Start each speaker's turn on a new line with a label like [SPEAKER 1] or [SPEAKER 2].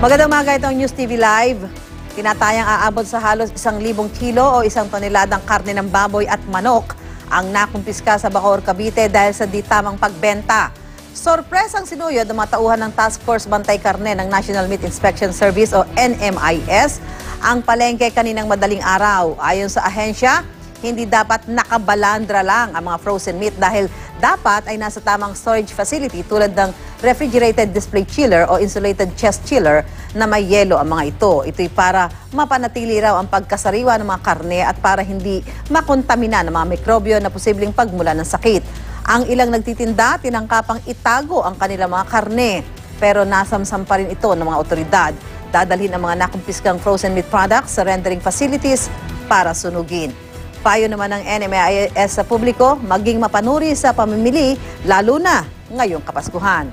[SPEAKER 1] Magandang umaga, itong News TV Live. Tinatayang aabot sa halos 1,000 kilo o 1 toneladang karne ng baboy at manok ang nakumpiska sa Bacoor, Cavite dahil sa di tamang pagbenta. Sorpresang sinuyod ng mga tauhan ng Task Force Bantay Karne ng National Meat Inspection Service o NMIS ang palengke kaninang madaling araw. Ayon sa ahensya, hindi dapat nakabalandra lang ang mga frozen meat dahil dapat ay nasa tamang storage facility tulad ng refrigerated display chiller o insulated chest chiller na may yelo ang mga ito. Ito'y para mapanatili raw ang pagkasariwa ng mga karne at para hindi makontamina ng mga mikrobyo na posibleng pagmula ng sakit. Ang ilang nagtitinda, tinangkapang itago ang kanilang mga karne pero nasamsam pa rin ito ng mga otoridad. Dadalhin ang mga nakumpiskang frozen meat products sa rendering facilities para sunugin. Payo naman ng NMIS sa publiko, maging mapanuri sa pamimili, lalo na ngayong Kapaskuhan.